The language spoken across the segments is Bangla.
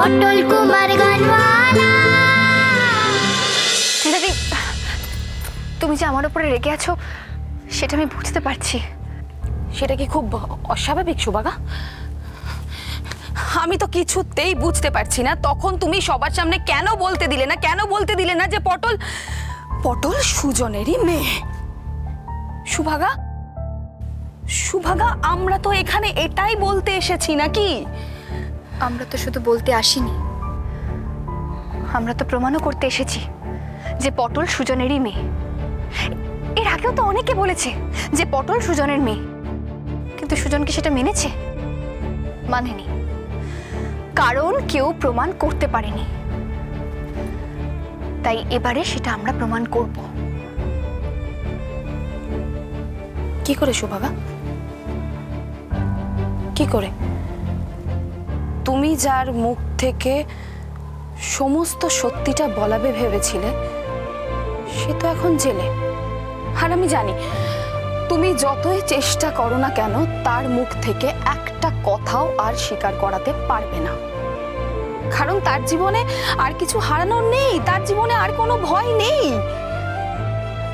পটল কুমার গানওয়ালা। দিদি, তুমি যে আমার উপরে রেগে আছো সেটা আমি বুঝতে পারছি। সেটা কি খুব অস্বাভাবিক সুভাগা? আমি তো কিছুতেই বুঝতে পারছি না তখন তুমি সবার সামনে কেন বলতে দিলে না যে পটল পটল সুজনেরই মেয়ে। সুভাগা, আমরা তো এখানে এটাই বলতে এসেছি নাকি? আমরা তো শুধু বলতে আসিনি, আমরা তো প্রমাণও করতে এসেছি যে পটল সুজনেরই মেয়ে। এর আগেও তো অনেকে বলেছে যে পটল সুজনের মেয়ে, কিন্তু সুজন কি সেটা মেনেছে? মানেনি, কারণ কেউ প্রমাণ করতে পারেনি। তাই এবারে সেটা আমরা প্রমাণ করব। কি করে সুভাগা, কি করে? তুমি যার মুখ থেকে সমস্ত সত্যিটা বলাবে ভেবেছিলে সে তো এখন জেলে। আর আমি জানি তুমি যতই চেষ্টা করো না কেন তার মুখ থেকে একটা কথাও আর স্বীকার করাতে পারবে না, কারণ তার জীবনে আর কিছু হারানোর নেই, তার জীবনে আর কোনো ভয় নেই।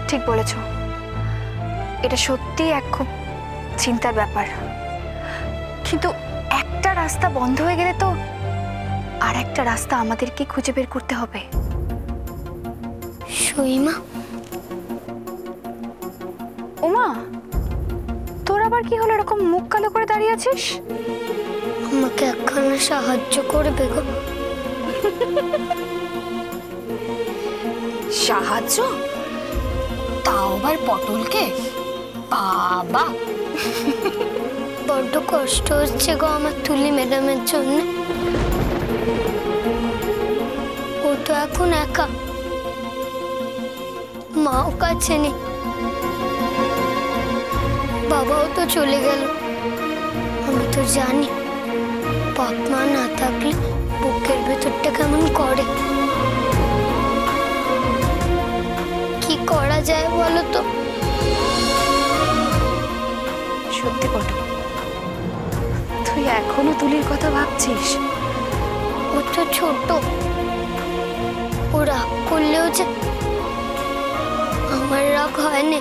ঠিক বলেছ, এটা সত্যি এক খুব চিন্তার ব্যাপার। কিন্তু একটা রাস্তা বন্ধ হয়ে গেলে তো আর একটা রাস্তা আমাদেরকে খুঁজে বের করতে হবে। সইমা, ওমা, তোর আবার কি হলো? এরকম মুখ কালো করে দাঁড়িয়ে আছিস? আমাকে একখানা সাহায্য করবে গো? সাহায্য? তাও আবার পটলকে? বাবা, বড্ড কষ্ট হচ্ছে গো আমার তুলি ম্যাডামের জন্য। ও তো এখন একা, মাও কাছে নেই, বাবাও তো চলে গেল। আমি তো জানি বাপ মা না থাকলে বুকের ভেতরটা কেমন করে। কি করা যায় বলো তো? সত্যি পটল, তুই এখনো তুলির কথা ভাবছিস? ও তো ছোট, ও রাগ করলেও যে আমার রাগ হয় না।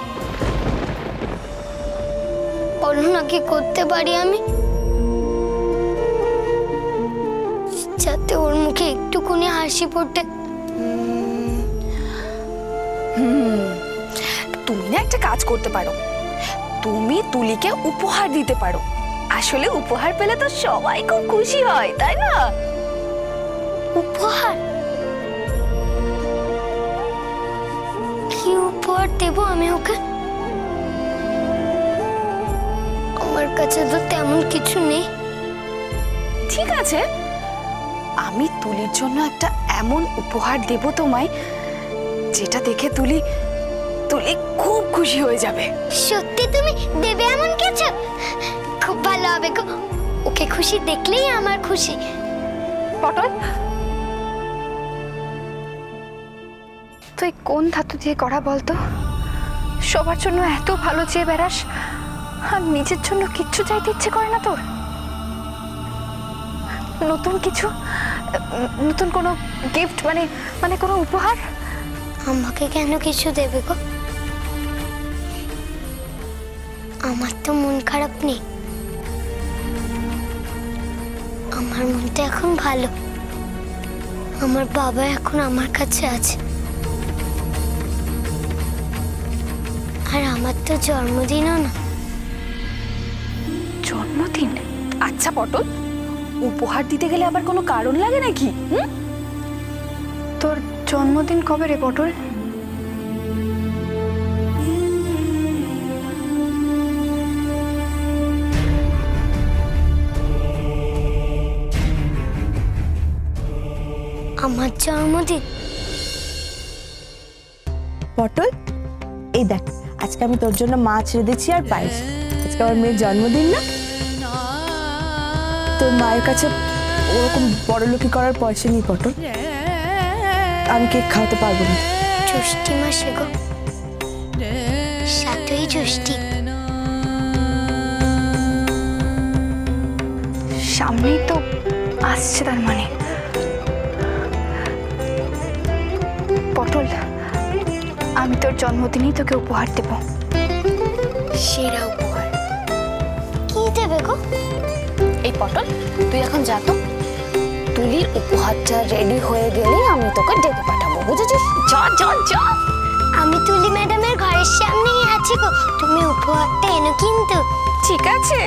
বলো না কি করতে পারি আমি, যাতে ওর মুখে একটুকুনি হাসি ফোটে। তুমি না একটা কাজ করতে পারো, তুমি তুলিকে উপহার দিতে পারো। আসলে উপহার পেলে তো সবাই খুব খুশি হয়, তাই না? উপহার? কি উপহার দেব আমি ওকে? আমার কাছে তো তেমন কিছু নেই। ঠিক আছে, আমি তুলির জন্য একটা এমন উপহার দেব তোমায় যেটা দেখে তুলি খুব খুশি হয়ে যাবে। সত্যি তুমি দেবে এমন কিছু? খুব ভালো হবে গো, ওকে খুশি দেখলেই আমার খুশি। পটল, তুই কোন ধাতু দিয়ে করা বলতো? সবার জন্য এত ভালো চেয়ে বেড়াস আর নিজের জন্য কিচ্ছু চাইতে ইচ্ছে করে না তোর? নতুন কিছু, নতুন কোনো গিফট, মানে কোনো উপহার? আমাকে কেন কিছু দেবে গো? আমার তো মন খারাপ নেই, আমার মনটা এখন ভালো। আমার বাবা এখন আমার কাছে আছে, আর আমার তো জন্মদিনও না। জন্মদিন? আচ্ছা পটল, উপহার দিতে গেলে আবার কোনো কারণ লাগে নাকি? তোর জন্মদিন কবে রে পটল? আমার জন্মদিন? পটল, এই দেখ, আজকে আমি তোর জন্য মাছ রেঁধেছি আর পায়েস। আজকে আমার মেয়ের জন্মদিন না? তোর মায়ের কাছে ওরকম বড়লোকি করার পয়সা নেই পটল, আমি কেক খাওয়াতে পারবো না। জ্যৈষ্ঠী মাসে গো, 7ই জ্যৈষ্ঠী। সামনেই তো আসছে, তার মানে আমি তোর জন্মদিনেই তোকে উপহার দেব। সেরা উপহার। কি দেবে গো? এই পটল, তুই এখন যা তো। তুলির উপহারটা রেডি হয়ে গেলেই আমি তোকে ডেকে পাঠাবো, বুঝেছিস? যা যা যা। আমি তুলি ম্যাডামের ঘরের সামনেই আছি গো, তুমি উপহারটা এনো কিন্তু। ঠিক আছে।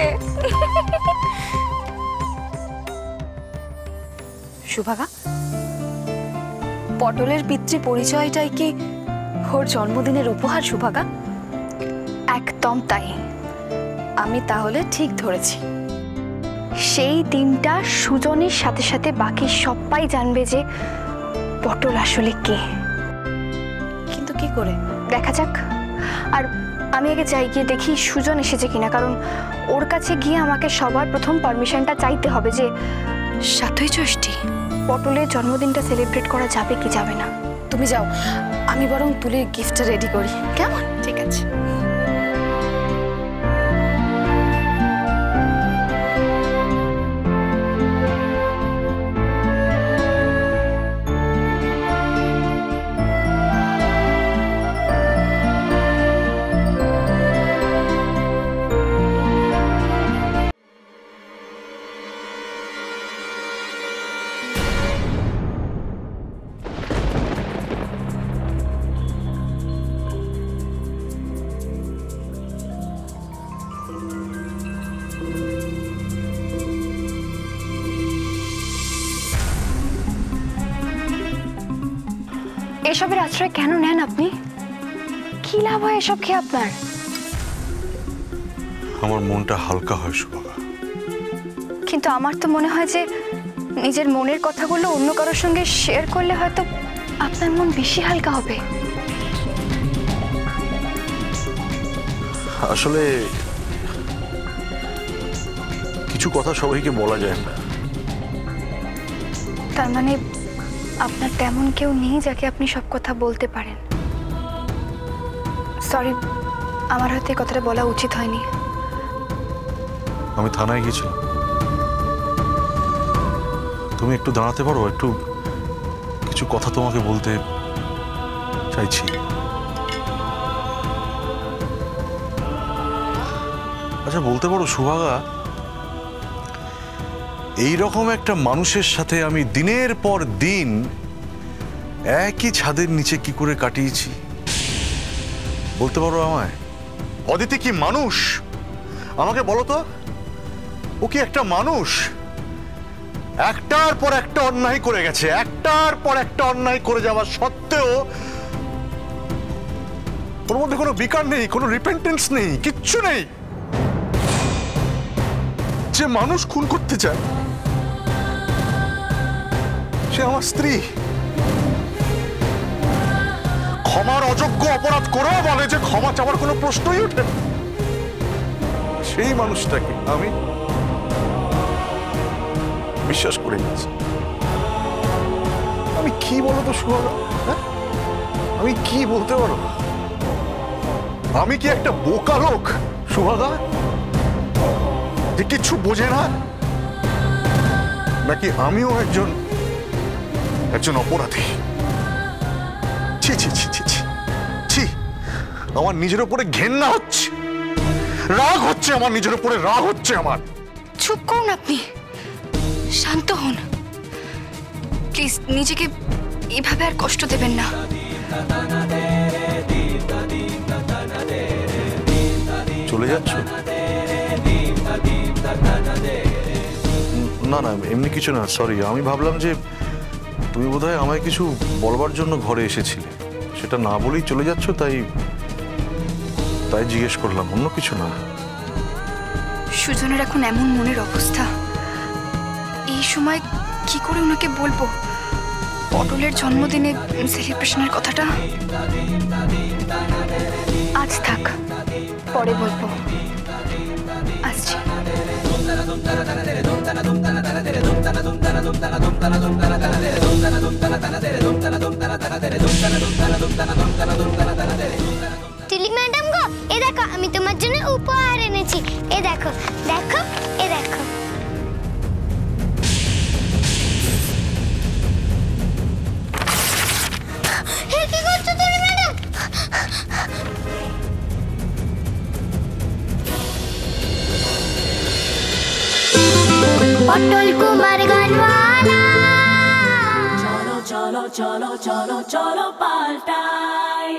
সুভাগা, পটলের পিতৃ পরিচয়টাই কি ওর জন্মদিনের উপহার? সুভাগা, একদম তাই। আমি তাহলে ঠিক ধরেছি। সেই দিনটা সুজনের সাথে সাথে বাকি সবাই জানবে যে পটল আসলে কে। কিন্তু কি করে? দেখা যাক। আর আমি আগে যাই, গিয়ে দেখি সুজন এসেছে কিনা, কারণ ওর কাছে গিয়ে আমাকে সবার প্রথম পারমিশনটা চাইতে হবে যে 7ই জ্যৈষ্ঠী পটলের জন্মদিনটা সেলিব্রেট করা যাবে কি যাবে না। তুমি যাও, আমি বরং তুলির গিফটটা রেডি করি, কেমন? ঠিক আছে। এসবের আশ্রয় কেন নেন আপনি? কি লাভ হয় এসব খেয়ে আপনার? আমার মনটা হালকা হয় সুভাগা। কিন্তু আমার তো মনে হয় যে নিজের মনের কথাগুলো অন্য কারোর সঙ্গে শেয়ার করলে হয়তো আপনার মন বেশি হালকা হবে। আসলে কিছু কথা সবাইকে বলা যায় না। তার মানে আপনার তেমন কেউ নেই যাকে আপনি সব কথা বলতে পারেন? সরি, আমার হয়তো এই কথাটা বলা উচিত হয়নি। আমি থানায় গেছিলাম। তুমি একটু দাঁড়াতে পারো? একটু কিছু কথা তোমাকে বলতে চাইছি। আচ্ছা, বলতে পারো সুভাগা, এইরকম একটা মানুষের সাথে আমি দিনের পর দিন একই ছাদের নিচে কি করে কাটিয়েছি? বলতে পারো আমায়? অদিতি কি মানুষ? আমাকে বলো তো, ও কি একটা মানুষ? একটার পর একটা অন্যায় করে গেছে, একটার পর একটা অন্যায় করে যাওয়া সত্ত্বেও ওর মধ্যে কোনো বিকার নেই, কোনো রিপেন্টেন্স নেই, কিচ্ছু নেই। যে মানুষ খুন করতে চায় সে আমার স্ত্রী। ক্ষমার অযোগ্য অপরাধ করেও বলে যে ক্ষমা চাওয়ার কোনো প্রশ্নই ওঠে না। সেই মানুষটাকে আমি বিশ্বাস করে নিয়েছি। আমি কি বলতো সুভাগা, আমি কি বলতে পারো? আমি কি একটা বোকা লোক সুভাগা, যে কিছু বোঝে না? নাকি আমিও একজন অপরাধী? ছি ছি ছি ছি ছি ছি, আমার নিজের উপরে ঘেন্না হচ্ছে, রাগ হচ্ছে, আমার নিজের উপরে রাগ হচ্ছে আমার। চুপ করুন আপনি, শান্ত হন প্লিজ। নিজেকে এভাবে আর কষ্ট দেবেন না। চলে যাচ্ছ? না না, এমনি কিছু না, সরি। আমি ভাবলাম যে তুমি বোধহয় আমায় কিছু বলবার জন্য ঘরে এসেছিলে, সেটা না বলেই চলে যাচ্ছ, তাই জিজ্ঞেস করলাম, অন্য কিছু না। সুজনের এখন এমন মনের অবস্থা, এই সময় কি করে ওনাকে বলবো পটলের জন্মদিনে সেলিব্রেশনের কথাটা? আজ থাক, পরে বলবো। আসছি। তুলি ম্যাডাম গো, এ দেখো আমি তোমার জন্য উপহার এনেছি। এ দেখো দেখো, এ দেখো। কি করছো তুলি ম্যাডাম? পটল কুমার গানওয়ালা। চলো চলো চলো চলো চলো পাল্টাই।